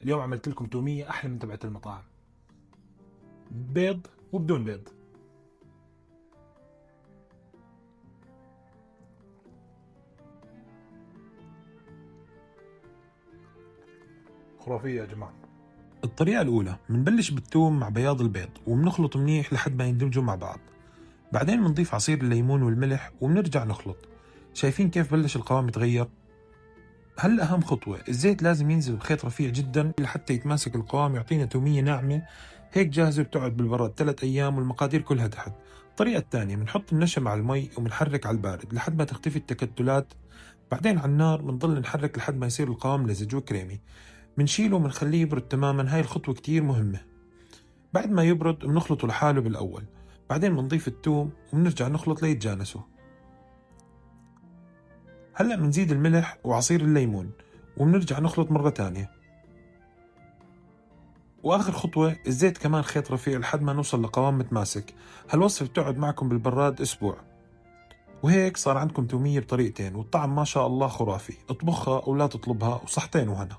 اليوم عملت لكم تومية أحلى من تبعت المطاعم، بيض وبدون بيض. خرافية يا جماعة. الطريقة الأولى بنبلش بالثوم مع بياض البيض وبنخلط منيح لحد ما يندمجوا مع بعض. بعدين بنضيف عصير الليمون والملح وبنرجع نخلط. شايفين كيف بلش القوام يتغير؟ هلا أهم خطوة، الزيت لازم ينزل بخيط رفيع جدا لحتى يتماسك القوام يعطينا تومية ناعمة. هيك جاهزة بتقعد بالبراد 3 أيام والمقادير كلها تحت. الطريقة الثانية بنحط النشا مع المي وبنحرك على البارد لحد ما تختفي التكتلات. بعدين على النار بنضل نحرك لحد ما يصير القوام لزج وكريمي. بنشيله وبنخليه يبرد تماما، هاي الخطوة كتير مهمة. بعد ما يبرد بنخلطه لحاله بالأول، بعدين بنضيف الثوم وبنرجع نخلط ليتجانسوا. هلأ بنزيد الملح وعصير الليمون وبنرجع نخلط مرة تانية. وآخر خطوة الزيت كمان خيط رفيع لحد ما نوصل لقوام متماسك. هالوصفة بتقعد معكم بالبراد أسبوع. وهيك صار عندكم تومية بطريقتين والطعم ما شاء الله خرافي. اطبخها أو لا تطلبها وصحتين وهنا.